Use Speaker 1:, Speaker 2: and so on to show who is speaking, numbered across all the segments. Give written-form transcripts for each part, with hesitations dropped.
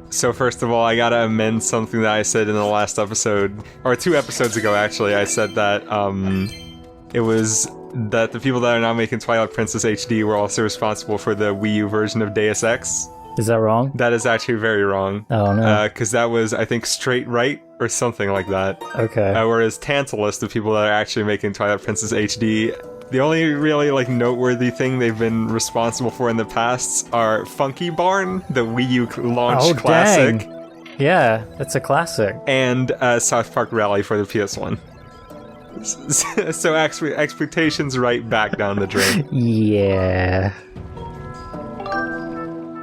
Speaker 1: So first of all, I gotta amend something that I said in the last episode, or 2 episodes ago actually. I said that it was that the people that are now making Twilight Princess HD were also responsible for the Wii U version of Deus Ex.
Speaker 2: Is that wrong?
Speaker 1: That is actually very wrong.
Speaker 2: Oh no.
Speaker 1: Because that was, I think, Straight Right or something like that.
Speaker 2: Okay.
Speaker 1: Whereas Tantalus, the people that are actually making Twilight Princess HD, the only really noteworthy thing they've been responsible for in the past are Funky Barn, the Wii U launch classic.
Speaker 2: Dang. Yeah, it's a classic.
Speaker 1: And South Park Rally for the PS1. So expectations right back down the drain.
Speaker 2: Yeah.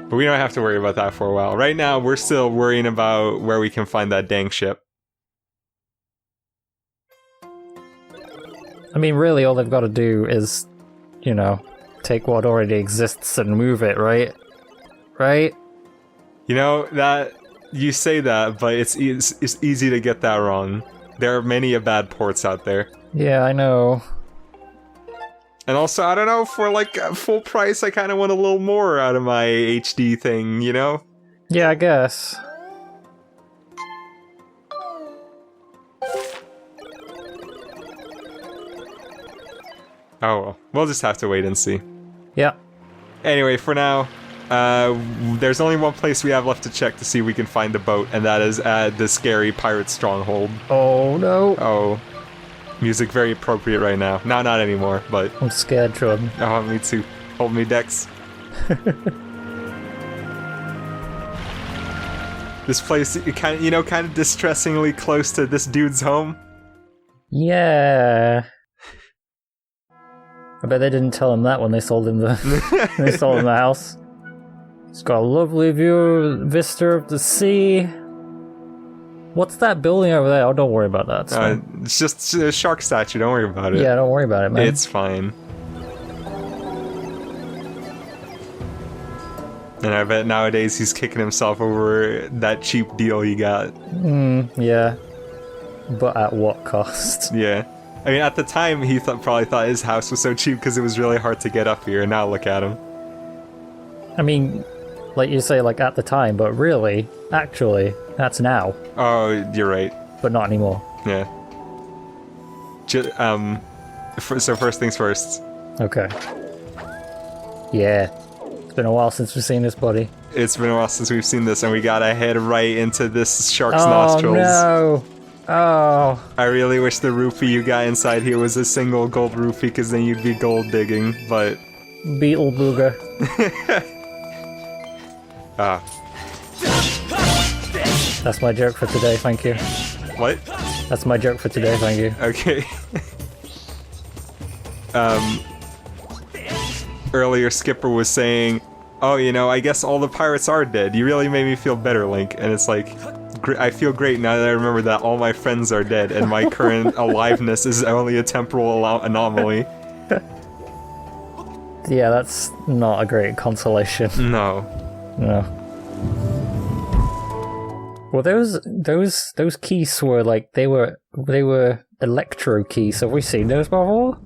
Speaker 1: But we don't have to worry about that for a while. Right now, we're still worrying about where we can find that dang ship.
Speaker 2: I mean, really, all they've got to do is, you know, take what already exists and move it, right? Right?
Speaker 1: You know, that you say that, but it's easy to get that wrong. There are many bad ports out there.
Speaker 2: Yeah, I know.
Speaker 1: And also, I don't know, for full price, I kind of want a little more out of my HD thing, you know?
Speaker 2: Yeah, I guess.
Speaker 1: Oh well, we'll just have to wait and see.
Speaker 2: Yeah.
Speaker 1: Anyway, for now, there's only one place we have left to check to see if we can find the boat, and that is at the scary pirate stronghold.
Speaker 2: Oh no.
Speaker 1: Oh. Music very appropriate right now. No, not anymore, but...
Speaker 2: I'm scared, Jordan.
Speaker 1: Oh, me too. Hold me, Dex. This place, kind of distressingly close to this dude's home.
Speaker 2: Yeah. I bet they didn't tell him that when they sold him the house. It's got a lovely vista of the sea. What's that building over there? Oh, don't worry about that.
Speaker 1: It's just a shark statue. Don't worry about it.
Speaker 2: Yeah, don't worry about it, man.
Speaker 1: It's fine. And I bet nowadays he's kicking himself over that cheap deal he got.
Speaker 2: Yeah. But at what cost?
Speaker 1: Yeah. I mean, at the time, he probably thought his house was so cheap because it was really hard to get up here, and now look at him.
Speaker 2: I mean, like you say, at the time, but really, actually, that's now.
Speaker 1: Oh, you're right.
Speaker 2: But not anymore.
Speaker 1: Yeah. So first things first.
Speaker 2: Okay. Yeah. It's been a while since we've seen this, buddy.
Speaker 1: It's been a while since we've seen this, and we gotta head right into this shark's nostrils.
Speaker 2: Oh, no! Oh.
Speaker 1: I really wish the rupee you got inside here was a single gold rupee, because then you'd be gold digging, but...
Speaker 2: Beetle booger. That's my joke for today, thank you.
Speaker 1: What?
Speaker 2: That's my joke for today, thank you.
Speaker 1: Okay. Earlier Skipper was saying, oh, I guess all the pirates are dead. You really made me feel better, Link. And it's like, I feel great now that I remember that all my friends are dead and my current aliveness is only a temporal anomaly.
Speaker 2: Yeah, that's not a great consolation.
Speaker 1: No.
Speaker 2: Well, those keys were they were electro keys. Have we seen those before?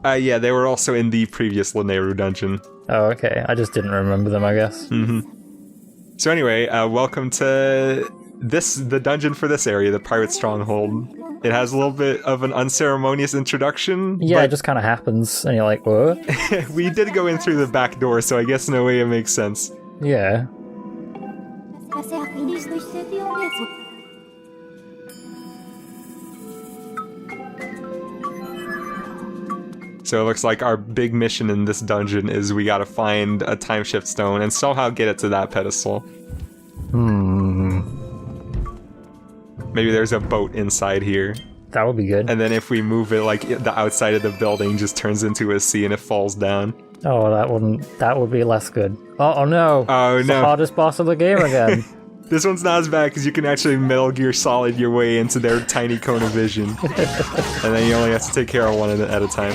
Speaker 1: Yeah, they were also in the previous Lanayru dungeon.
Speaker 2: Oh, okay. I just didn't remember them, I guess.
Speaker 1: So anyway, welcome to the dungeon for this area, the Pirate Stronghold. It has a little bit of an unceremonious introduction.
Speaker 2: Yeah, it just kind of happens, and you're like, what?
Speaker 1: We did go in through the back door, so I guess in a way it makes sense.
Speaker 2: Yeah.
Speaker 1: So it looks like our big mission in this dungeon is we gotta find a time shift stone and somehow get it to that pedestal. Maybe there's a boat inside here.
Speaker 2: That would be good.
Speaker 1: And then if we move it, the outside of the building just turns into a sea and it falls down.
Speaker 2: Oh, that would be less good. Oh no.
Speaker 1: Oh
Speaker 2: it's
Speaker 1: no.
Speaker 2: The hardest boss of the game again.
Speaker 1: This one's not as bad because you can actually Metal Gear Solid your way into their tiny cone of vision. And then you only have to take care of one at a time.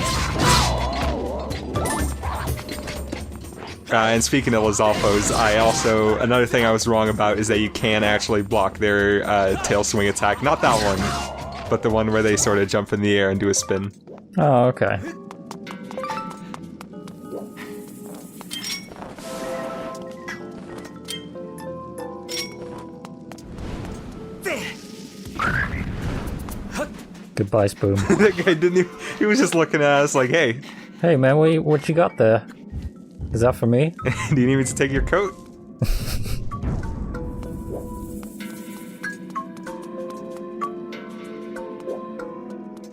Speaker 1: And speaking of Lizalfos, another thing I was wrong about is that you can actually block their tail swing attack. Not that one, but the one where they sort of jump in the air and do a spin.
Speaker 2: Oh, okay. Goodbye, Spoon.
Speaker 1: That guy didn't even, he was just looking at us like, hey.
Speaker 2: Hey man, what you got there? Is that for me?
Speaker 1: Do you need me to take your coat?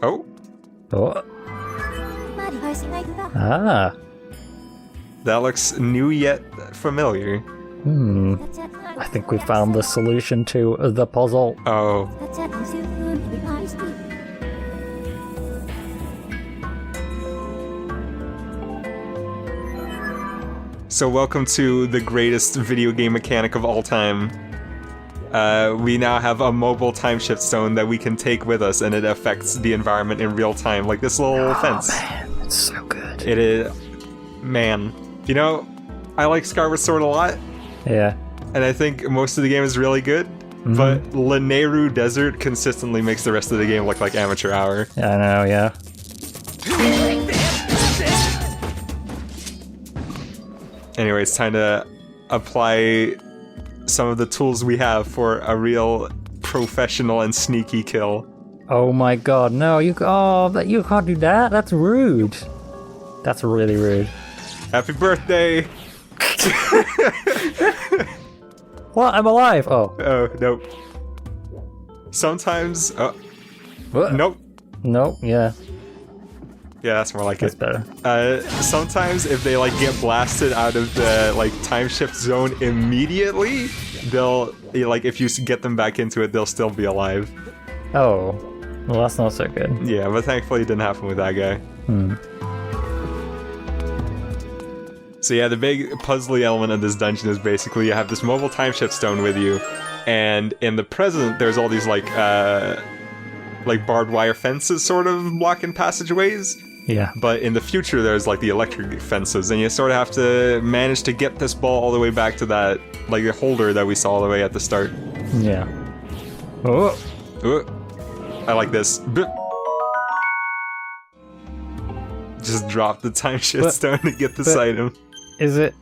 Speaker 1: Oh.
Speaker 2: Oh. Ah.
Speaker 1: That looks new yet familiar.
Speaker 2: I think we found the solution to the puzzle.
Speaker 1: Oh. So welcome to the greatest video game mechanic of all time. We now have a mobile time shift stone that we can take with us, and it affects the environment in real time, like this little fence.
Speaker 2: Man, it's so good.
Speaker 1: It is... Man. You know, I like Skyward Sword a lot,
Speaker 2: Yeah.
Speaker 1: and I think most of the game is really good, but Lanayru Desert consistently makes the rest of the game look like amateur hour.
Speaker 2: I know, yeah.
Speaker 1: Anyway, it's time to apply some of the tools we have for a real professional and sneaky kill.
Speaker 2: Oh my god, no, you can't do that? That's rude. That's really rude.
Speaker 1: Happy birthday!
Speaker 2: What? I'm alive! Oh.
Speaker 1: Oh, nope. Sometimes...
Speaker 2: What?
Speaker 1: Nope.
Speaker 2: Nope, yeah.
Speaker 1: Yeah, that's more like
Speaker 2: That's
Speaker 1: it.
Speaker 2: better.
Speaker 1: Sometimes if they, like, get blasted out of the, like, time shift zone immediately, they'll... Like, if you get them back into it, they'll still be alive.
Speaker 2: Oh. Well, that's not so good.
Speaker 1: Yeah, but thankfully it didn't happen with that guy. So yeah, the big puzzly element of this dungeon is basically you have this mobile time shift stone with you, and in the present there's all these like barbed wire fences sort of blocking passageways.
Speaker 2: Yeah.
Speaker 1: But in the future there's like the electric fences, and you sort of have to manage to get this ball all the way back to that like the holder that we saw all the way at the start.
Speaker 2: Yeah. Oh.
Speaker 1: Ooh. I like this. Just drop the time shift stone to get this item.
Speaker 2: Is it...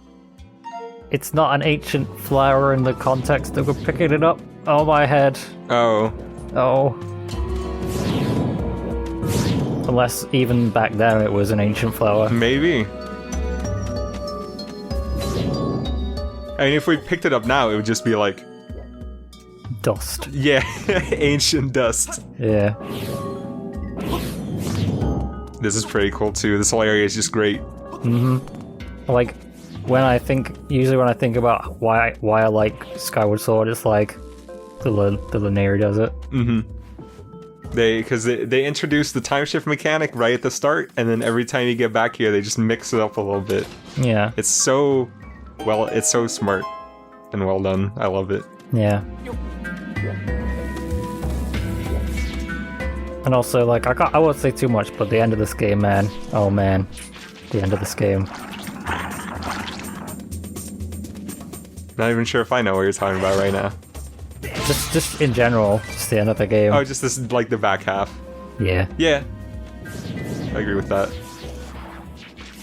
Speaker 2: It's not an ancient flower in the context that we're picking it up? Oh, my head.
Speaker 1: Oh.
Speaker 2: Oh. Unless even back then it was an ancient flower.
Speaker 1: Maybe. I mean, if we picked it up now, it would just be like...
Speaker 2: Dust.
Speaker 1: Yeah, ancient dust.
Speaker 2: Yeah.
Speaker 1: This is pretty cool, too. This whole area is just great.
Speaker 2: Like, usually when I think about why I like Skyward Sword, it's like the Lanayru does it.
Speaker 1: Because they introduced the time shift mechanic right at the start, and then every time you get back here, they just mix it up a little bit.
Speaker 2: Yeah.
Speaker 1: It's so smart and well done. I love it.
Speaker 2: Yeah. And also, like, I won't say too much, but the end of this game, man. Oh man, the end of this game.
Speaker 1: Not even sure if I know what you're talking about right now.
Speaker 2: Just in general, just the end of the game.
Speaker 1: Oh, just this, like, the back half.
Speaker 2: Yeah.
Speaker 1: Yeah. I agree with that.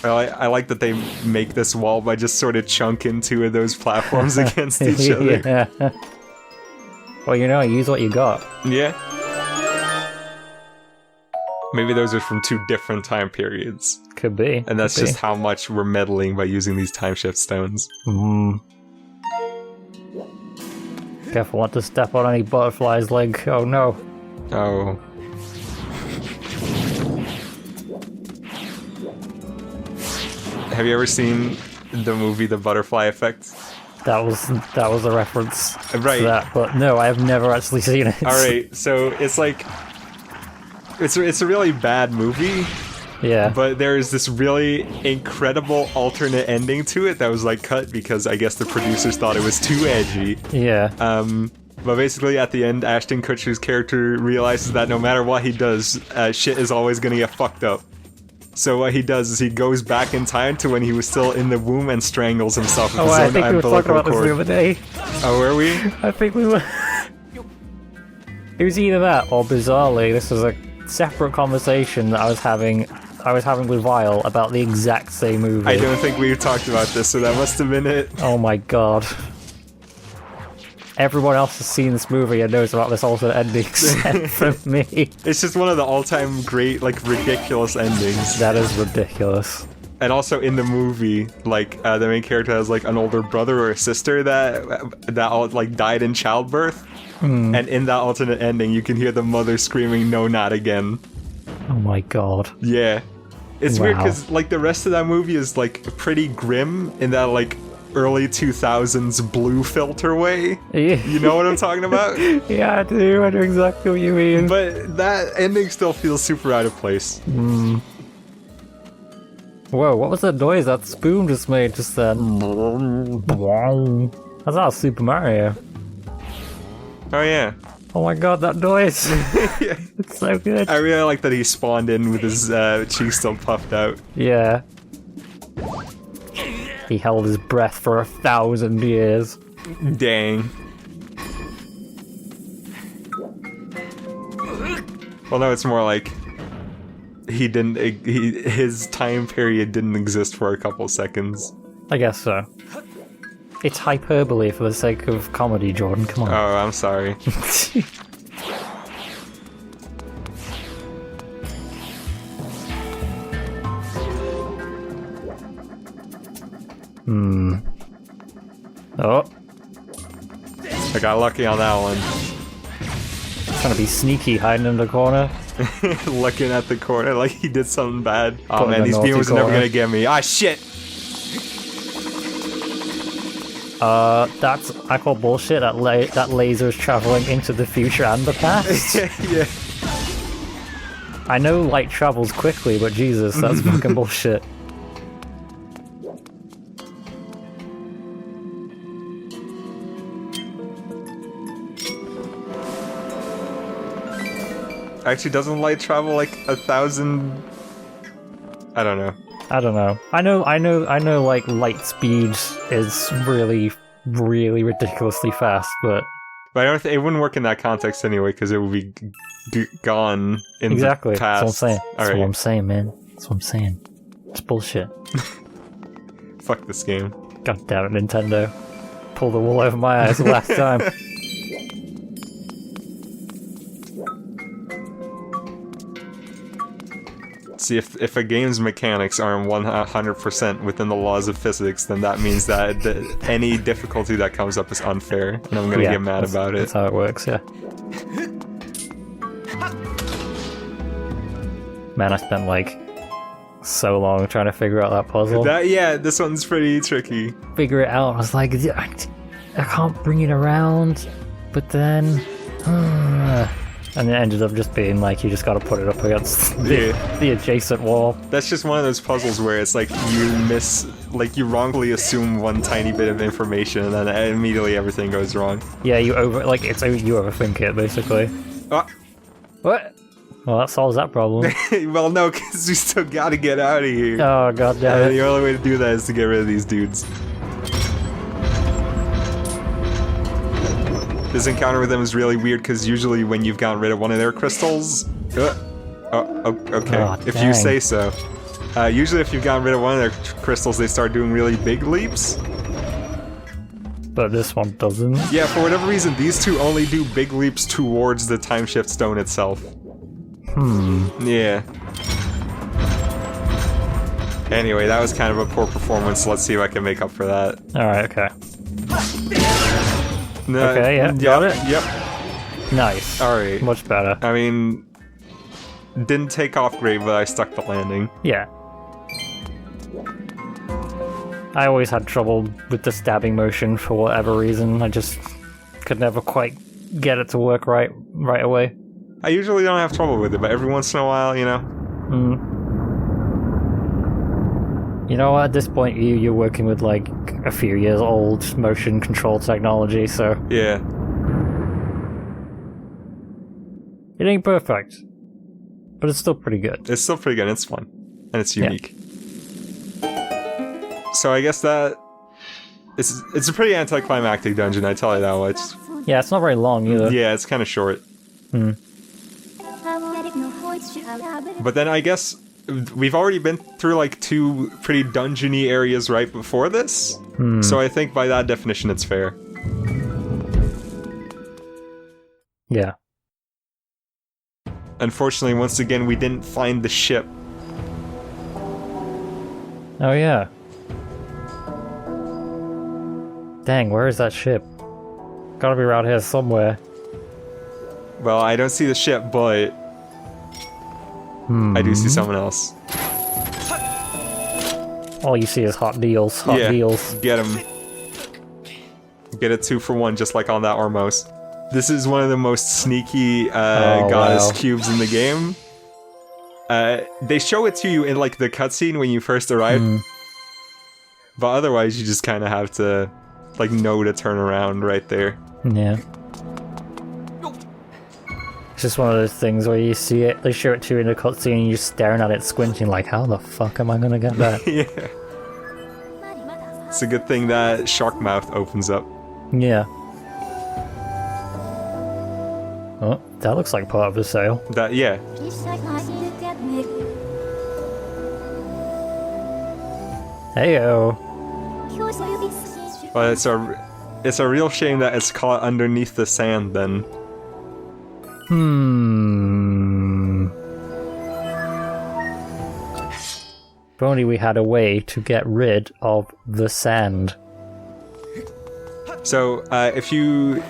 Speaker 1: I like that they make this wall by just sort of chunking two of those platforms against each other.
Speaker 2: Yeah. Well, use what you got.
Speaker 1: Yeah. Maybe those are from two different time periods.
Speaker 2: Could be.
Speaker 1: And that's just how much we're meddling by using these time shift stones.
Speaker 2: Careful not to step on any butterfly's leg. Oh no.
Speaker 1: Oh. Have you ever seen the movie The Butterfly Effect?
Speaker 2: That was a reference
Speaker 1: Right.
Speaker 2: to that, but no, I have never actually seen it.
Speaker 1: Alright, so it's like... It's a really bad movie,
Speaker 2: Yeah.
Speaker 1: but there's this really incredible alternate ending to it that was like cut because I guess the producers thought it was too edgy.
Speaker 2: Yeah.
Speaker 1: But basically at the end, Ashton Kutcher's character realizes that no matter what he does, shit is always gonna get fucked up. So what he does is he goes back in time to when he was still in the womb and strangles himself with his
Speaker 2: I
Speaker 1: own
Speaker 2: think we were talking
Speaker 1: umbilical
Speaker 2: about this the
Speaker 1: cord.
Speaker 2: other day.
Speaker 1: Oh, were we?
Speaker 2: I think we were. It was either that or bizarrely, this was a separate conversation that I was having with Vile about the exact same movie.
Speaker 1: I don't think we talked about this, so that must have been it.
Speaker 2: Oh my god. everyone else has seen this movie and knows about this alternate ending except for me.
Speaker 1: It's just one of the all-time great, like, ridiculous endings.
Speaker 2: That is ridiculous.
Speaker 1: And also in the movie, like, the main character has, like, an older brother or a sister that all, like, died in childbirth. And in that alternate ending, you can hear the mother screaming, "No, not again."
Speaker 2: Oh my god.
Speaker 1: Yeah. It's weird because, like, the rest of that movie is, like, pretty grim in that, like, early 2000s blue filter way.
Speaker 2: Yeah.
Speaker 1: You know what I'm talking about?
Speaker 2: Yeah, I do. I know exactly what you mean.
Speaker 1: But that ending still feels super out of place.
Speaker 2: Whoa, what was that noise that spoon just made just then? That's not Super Mario.
Speaker 1: Oh, yeah.
Speaker 2: Oh my god, that noise.
Speaker 1: Yeah.
Speaker 2: It's so good.
Speaker 1: I really like that he spawned in with his cheeks still puffed out.
Speaker 2: Yeah. He held his breath for 1,000 years.
Speaker 1: Dang. Well, no, it's more like his time period didn't exist for a couple seconds.
Speaker 2: I guess so. It's hyperbole for the sake of comedy, Jordan. Come on.
Speaker 1: Oh, I'm sorry.
Speaker 2: Oh,
Speaker 1: I got lucky on that one.
Speaker 2: trying to be sneaky, hiding in the corner.
Speaker 1: Looking at the corner like he did something bad. Oh
Speaker 2: Put in
Speaker 1: man,
Speaker 2: the
Speaker 1: these
Speaker 2: naughty
Speaker 1: beams are never
Speaker 2: corner.
Speaker 1: gonna get me. Ah, shit!
Speaker 2: I call bullshit that laser's traveling into the future and the past.
Speaker 1: Yeah.
Speaker 2: I know light travels quickly, but Jesus, that's fucking bullshit.
Speaker 1: Actually, doesn't light travel like 1,000? I don't know.
Speaker 2: I don't know. I know. Like light speed is really, really ridiculously fast, but
Speaker 1: But I don't think it wouldn't work in that context anyway, because it would be gone in
Speaker 2: exactly.
Speaker 1: the past.
Speaker 2: That's what I'm saying. That's
Speaker 1: Alright.
Speaker 2: what I'm saying, man. That's what I'm saying. It's bullshit.
Speaker 1: Fuck this game.
Speaker 2: God damn it, Nintendo. Pull the wool over my eyes the last time.
Speaker 1: See, if a game's mechanics aren't 100% within the laws of physics, then that means that any difficulty that comes up is unfair, and I'm gonna get mad about
Speaker 2: That's
Speaker 1: it.
Speaker 2: how it works, yeah. Man, I spent like so long trying to figure out that puzzle.
Speaker 1: This one's pretty tricky.
Speaker 2: Figure it out. I was like, I can't bring it around, but then... and it ended up just being like, you just gotta put it up against the adjacent wall.
Speaker 1: That's just one of those puzzles where it's like you wrongly assume one tiny bit of information, and then immediately everything goes wrong.
Speaker 2: Yeah, you overthink it, basically.
Speaker 1: Ah.
Speaker 2: What? Well, that solves that problem.
Speaker 1: Well, no, because we still gotta get out of here.
Speaker 2: Oh, god damn
Speaker 1: And
Speaker 2: it.
Speaker 1: the only way to do that is to get rid of these dudes. This encounter with them is really weird because usually when you've gotten rid of one of their crystals... okay.
Speaker 2: Oh,
Speaker 1: if
Speaker 2: dang.
Speaker 1: you say so. Usually if you've gotten rid of one of their crystals, they start doing really big leaps.
Speaker 2: But this one doesn't.
Speaker 1: Yeah, for whatever reason, these two only do big leaps towards the time shift stone itself. Yeah. Anyway, that was kind of a poor performance. Let's see if I can make up for that.
Speaker 2: Alright, okay.
Speaker 1: No,
Speaker 2: Okay, yeah, got it?
Speaker 1: Yep.
Speaker 2: Nice.
Speaker 1: Alright.
Speaker 2: Much better.
Speaker 1: I mean, didn't take off great, but I stuck the landing.
Speaker 2: Yeah. I always had trouble with the stabbing motion for whatever reason. I just could never quite get it to work right away.
Speaker 1: I usually don't have trouble with it, but every once in a while, you know.
Speaker 2: You know what, at this point you're working with like a few years old motion control technology, so
Speaker 1: Yeah.
Speaker 2: it ain't perfect. But it's still pretty good.
Speaker 1: It's still pretty good, it's fun. And it's unique. So I guess that... It's a pretty anticlimactic dungeon, I tell you that much.
Speaker 2: Yeah, it's not very long either.
Speaker 1: Yeah, it's kind of short. But then I guess we've already been through like 2 pretty dungeony areas right before this. So I think by that definition it's fair.
Speaker 2: Yeah.
Speaker 1: Unfortunately, once again, we didn't find the ship.
Speaker 2: Oh yeah. Dang, where is that ship? Gotta be around here somewhere.
Speaker 1: Well, I don't see the ship, but I do see someone else.
Speaker 2: All you see is hot deals. Hot deals.
Speaker 1: Get him. Get a 2-for-1, just like on that Ormos. This is one of the most sneaky goddess cubes in the game. They show it to you in like the cutscene when you first arrive, but otherwise you just kind of have to like know to turn around right there.
Speaker 2: Yeah. It's just one of those things where you see it, they show it to you in the cutscene and you're staring at it squinting like, how the fuck am I gonna get that?
Speaker 1: Yeah. It's a good thing that shark mouth opens up.
Speaker 2: Yeah. Oh, that looks like part of the sail.
Speaker 1: That, yeah.
Speaker 2: Heyo.
Speaker 1: Well, it's a real shame that it's caught underneath the sand then.
Speaker 2: If only we had a way to get rid of the sand.
Speaker 1: So, if you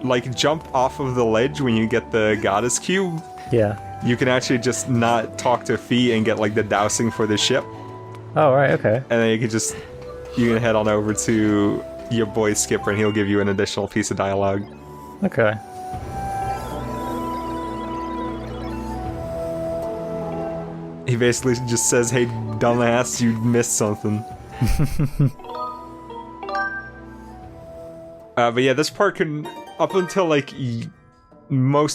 Speaker 1: like jump off of the ledge when you get the goddess cube, you can actually just not talk to Fee and get like the dousing for the ship.
Speaker 2: Oh, right, okay.
Speaker 1: And then you can head on over to your boy Skipper and he'll give you an additional piece of dialogue.
Speaker 2: Okay.
Speaker 1: He basically just says, hey dumbass, you missed something. But yeah, this part can, up until like when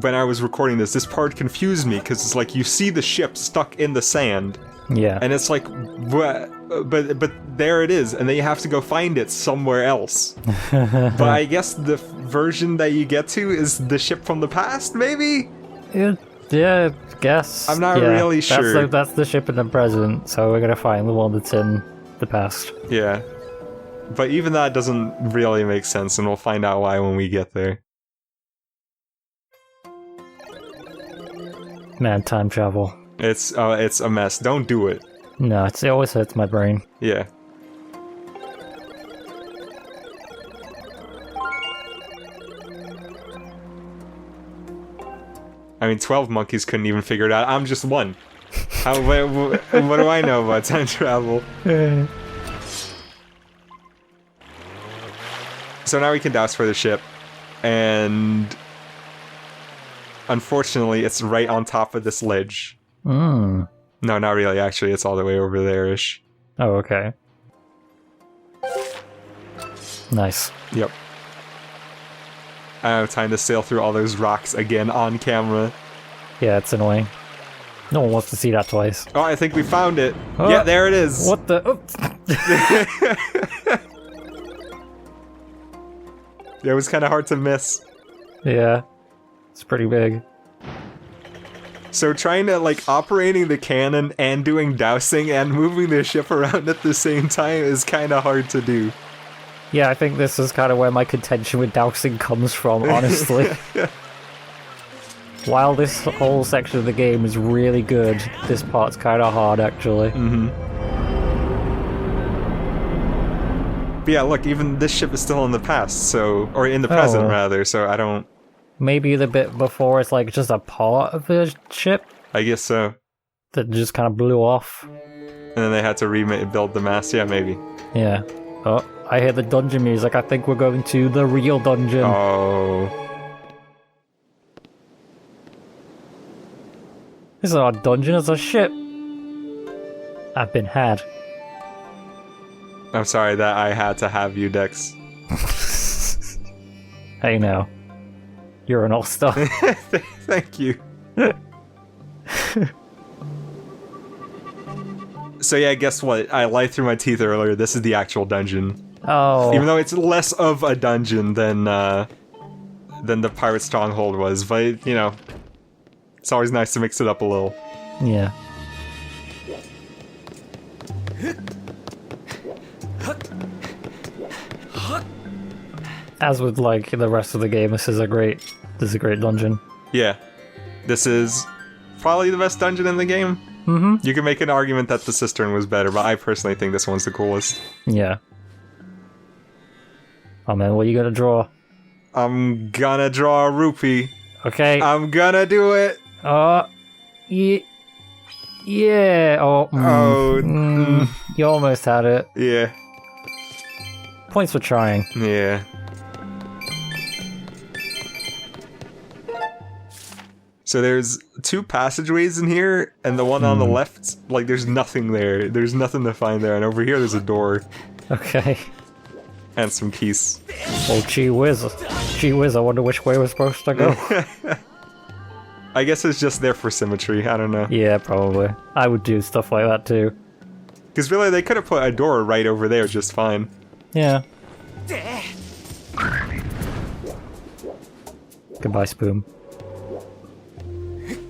Speaker 1: I was recording this part confused me, because it's like you see the ship stuck in the sand.
Speaker 2: Yeah.
Speaker 1: And it's like, but there it is, and then you have to go find it somewhere else. But I guess the version that you get to is the ship from the past, maybe?
Speaker 2: Yeah, I guess.
Speaker 1: I'm not really sure.
Speaker 2: That's the ship in the present, so we're gonna find the one that's in the past.
Speaker 1: Yeah. But even that doesn't really make sense, and we'll find out why when we get there.
Speaker 2: Man, time travel.
Speaker 1: It's a mess. Don't do it.
Speaker 2: No, it always hurts my brain.
Speaker 1: Yeah. I mean, 12 monkeys couldn't even figure it out. I'm just one. What do I know about time travel? So now we can douse for the ship, and unfortunately, it's right on top of this ledge. No, not really. Actually, it's all the way over there-ish.
Speaker 2: Oh, okay. Nice.
Speaker 1: Yep. I don't have time to sail through all those rocks again on camera.
Speaker 2: Yeah, it's annoying. No one wants to see that twice.
Speaker 1: Oh, I think we found it. Oh, yeah, there it is.
Speaker 2: What the?
Speaker 1: Yeah, it was kind of hard to miss.
Speaker 2: Yeah, it's pretty big.
Speaker 1: So trying to, like, operating the cannon and doing dousing and moving the ship around at the same time is kind of hard to do.
Speaker 2: Yeah, I think this is kind of where my contention with dousing comes from, honestly. While this whole section of the game is really good, this part's kind of hard, actually.
Speaker 1: But yeah, look, even this ship is still in the past, so... Or in the present, rather, so I don't...
Speaker 2: Maybe the bit before it's like just a part of the ship?
Speaker 1: I guess so.
Speaker 2: That just kind of blew off.
Speaker 1: And then they had to build the mast, yeah, maybe.
Speaker 2: Yeah. Oh, I hear the dungeon music. I think we're going to the real dungeon.
Speaker 1: Oh.
Speaker 2: This is not a dungeon, it's a ship. I've been had.
Speaker 1: I'm sorry that I had to have you, Dex.
Speaker 2: Hey now. You're an all-star.
Speaker 1: Thank you. So yeah, guess what? I lied through my teeth earlier. This is the actual dungeon.
Speaker 2: Oh.
Speaker 1: Even though it's less of a dungeon than the pirate stronghold was, but you know, it's always nice to mix it up a little.
Speaker 2: Yeah. As with like the rest of the game, this is a great This is a great dungeon.
Speaker 1: Yeah. This is probably the best dungeon in the game.
Speaker 2: Mm-hmm.
Speaker 1: You can make an argument that the cistern was better, but I personally think this one's the coolest.
Speaker 2: Yeah. Oh man, what are you gonna draw?
Speaker 1: I'm gonna draw a rupee.
Speaker 2: Okay.
Speaker 1: I'm gonna do it.
Speaker 2: Yeah. Oh. You almost had it.
Speaker 1: Yeah.
Speaker 2: Points for trying.
Speaker 1: Yeah. So there's 2 passageways in here, and the one on the left, like, there's nothing there. There's nothing to find there, and over here there's a door.
Speaker 2: Okay.
Speaker 1: And some keys.
Speaker 2: Oh, gee whiz. Gee whiz, I wonder which way we're supposed to go.
Speaker 1: I guess it's just there for symmetry, I don't know.
Speaker 2: Yeah, probably. I would do stuff like that too.
Speaker 1: Because really, they could have put a door right over there just fine.
Speaker 2: Yeah. Goodbye, Spoon.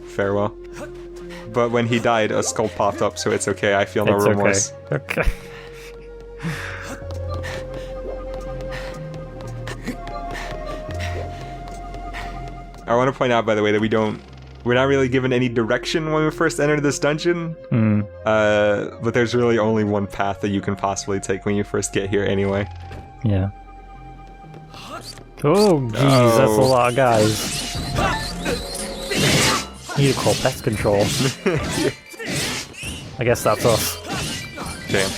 Speaker 1: Farewell. But when he died, a skull popped up, so it's okay. I feel no remorse.
Speaker 2: Okay.
Speaker 1: I want to point out, by the way, that we're not really given any direction when we first enter this dungeon. But there's really only one path that you can possibly take when you first get here anyway.
Speaker 2: Yeah. Oh, jeez, that's a lot of guys. You need to call pest control. I guess that's us.
Speaker 1: Damn.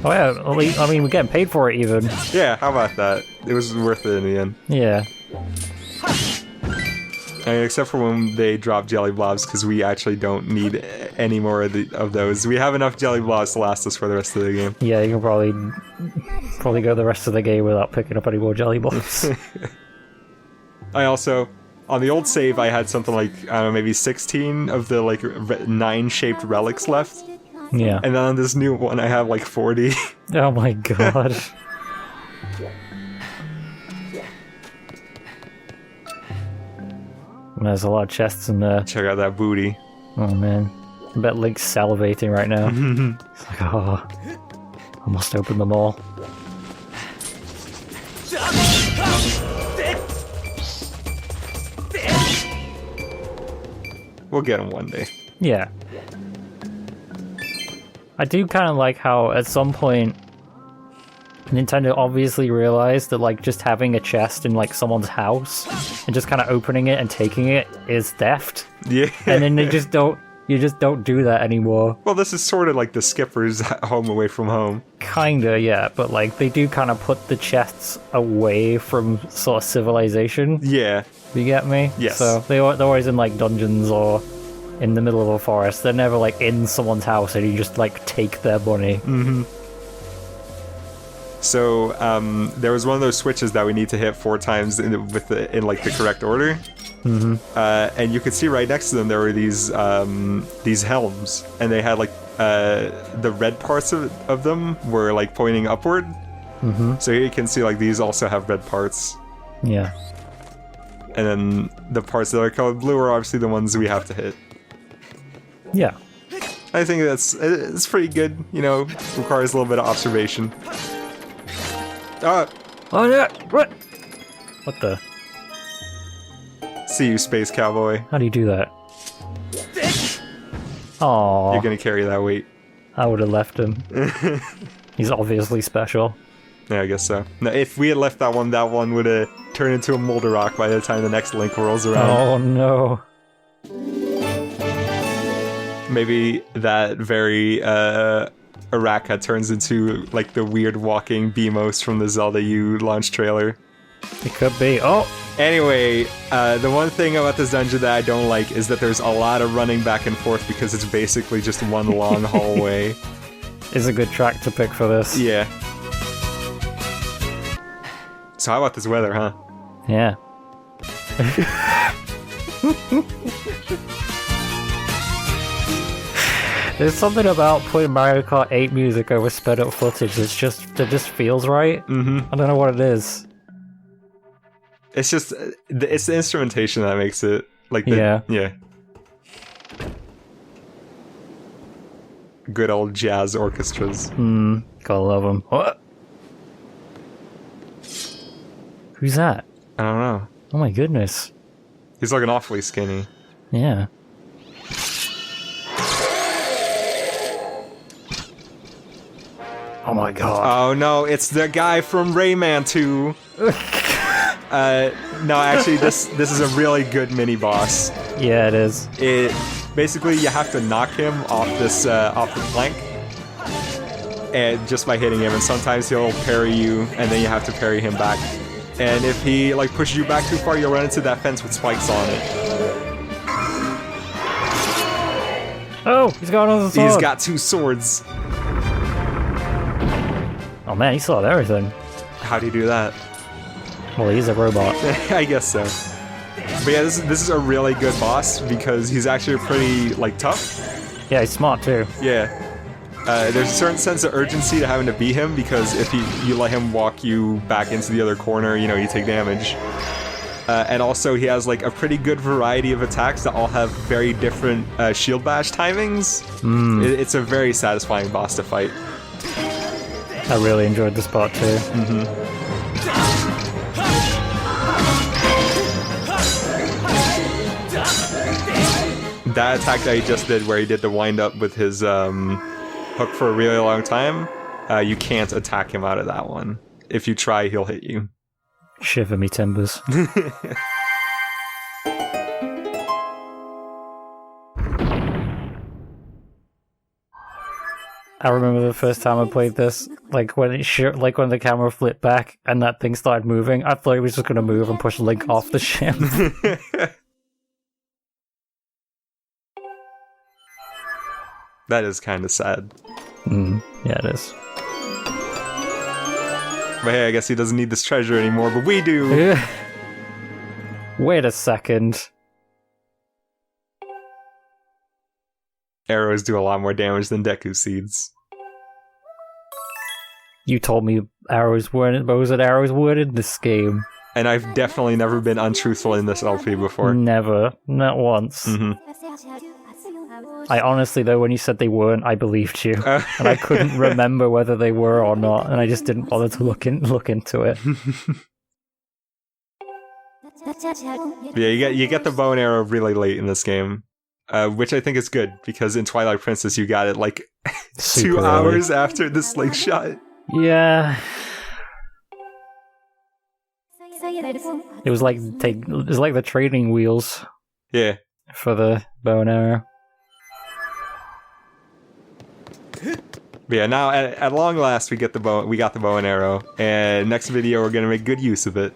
Speaker 2: Oh yeah, I mean, we're getting paid for it even.
Speaker 1: Yeah, how about that? It was worth it in the end.
Speaker 2: Yeah.
Speaker 1: I mean, except for when they drop jelly blobs, because we actually don't need any more of those. We have enough jelly blobs to last us for the rest of the game.
Speaker 2: Yeah, you can probably go the rest of the game without picking up any more jelly blobs.
Speaker 1: I also, on the old save, I had something like, I don't know, maybe 16 of the, like, 9-shaped relics left.
Speaker 2: Yeah.
Speaker 1: And then on this new one, I have, like, 40.
Speaker 2: Oh my god. There's a lot of chests in there.
Speaker 1: Check out that booty.
Speaker 2: Oh man. I bet Link's salivating right now. He's like, oh, I must open them all.
Speaker 1: We'll get him one day.
Speaker 2: Yeah. I do kind of like how at some point Nintendo obviously realized that like just having a chest in like someone's house and just kind of opening it and taking it is theft.
Speaker 1: Yeah.
Speaker 2: And then you just don't do that anymore.
Speaker 1: Well, this is sort of like the skipper's home away from home.
Speaker 2: Kinda, yeah, but like they do kind of put the chests away from sort of civilization.
Speaker 1: Yeah.
Speaker 2: You get me?
Speaker 1: Yes.
Speaker 2: So they're always in like dungeons or in the middle of a forest. They're never like in someone's house and you just like take their money.
Speaker 1: Mm-hmm. So there was one of those switches that we need to hit 4 times in like the correct order.
Speaker 2: Mm-hmm.
Speaker 1: And you could see right next to them there were these helms, and they had like the red parts of them were like pointing upward.
Speaker 2: Mm-hmm.
Speaker 1: So you can see like these also have red parts.
Speaker 2: Yeah.
Speaker 1: And then the parts that are colored blue are obviously the ones we have to hit.
Speaker 2: Yeah.
Speaker 1: I think it's pretty good, you know, requires a little bit of observation.
Speaker 2: Oh yeah! What? What the?
Speaker 1: See you, Space Cowboy.
Speaker 2: How do you do that? Aww.
Speaker 1: You're gonna carry that weight.
Speaker 2: I would have left him. He's obviously special.
Speaker 1: Yeah, I guess so. Now, if we had left that one would have turned into a Molder Rock by the time the next Link rolls around.
Speaker 2: Oh no.
Speaker 1: Maybe that very Araka turns into like the weird walking Beamos from the Zelda U launch trailer.
Speaker 2: It could be. Oh!
Speaker 1: Anyway, the one thing about this dungeon that I don't like is that there's a lot of running back and forth because it's basically just one long hallway.
Speaker 2: Is a good track to pick for this.
Speaker 1: Yeah. So how about this weather, huh?
Speaker 2: Yeah. There's something about putting Mario Kart 8 music over sped up footage that just feels right.
Speaker 1: Mm-hmm.
Speaker 2: I don't know what it is.
Speaker 1: It's just, it's the instrumentation that makes it, like,
Speaker 2: Yeah.
Speaker 1: Good old jazz orchestras.
Speaker 2: Gotta love them. What? Who's that?
Speaker 1: I don't know.
Speaker 2: Oh my goodness.
Speaker 1: He's looking awfully skinny.
Speaker 2: Yeah. Oh my god.
Speaker 1: Oh no, it's the guy from Rayman 2. No, actually, this is a really good mini boss.
Speaker 2: Yeah, it is.
Speaker 1: Basically you have to knock him off this off the plank, and just by hitting him, and sometimes he'll parry you, and then you have to parry him back. And if he like pushes you back too far, you'll run into that fence with spikes on it.
Speaker 2: Oh, he's got another sword.
Speaker 1: He's got 2 swords.
Speaker 2: Oh man, he saw everything.
Speaker 1: How do you do that?
Speaker 2: Well, he's a robot.
Speaker 1: I guess so. But yeah, this is a really good boss because he's actually pretty like tough.
Speaker 2: Yeah, he's smart too.
Speaker 1: Yeah. There's a certain sense of urgency to having to beat him because if you let him walk you back into the other corner, you know, you take damage. And also he has like a pretty good variety of attacks that all have very different shield bash timings. It's a very satisfying boss to fight.
Speaker 2: I really enjoyed this part too.
Speaker 1: That attack that he just did, where he did the wind up with his hook for a really long time, you can't attack him out of that one. If you try, he'll hit you.
Speaker 2: Shiver me timbers. I remember the first time I played this, like when when the camera flipped back and that thing started moving, I thought it was just gonna move and push Link off the ship.
Speaker 1: That is kind of sad.
Speaker 2: Yeah, it is.
Speaker 1: But hey, I guess he doesn't need this treasure anymore, but we do!
Speaker 2: Wait a second.
Speaker 1: Arrows do a lot more damage than Deku Seeds.
Speaker 2: You told me arrows weren't, bows and arrows weren't in this game.
Speaker 1: And I've definitely never been untruthful in this LP before.
Speaker 2: Never. Not once. I honestly, though, when you said they weren't, I believed you. And I couldn't remember whether they were or not, and I just didn't bother to look into it.
Speaker 1: Yeah, you get the bow and arrow really late in this game. Which I think is good, because in Twilight Princess you got it like 2 hours after the slingshot.
Speaker 2: Yeah. It was like the training wheels.
Speaker 1: Yeah.
Speaker 2: For the bow and arrow.
Speaker 1: But yeah, now at long last we got the bow and arrow, and next video we're gonna make good use of it.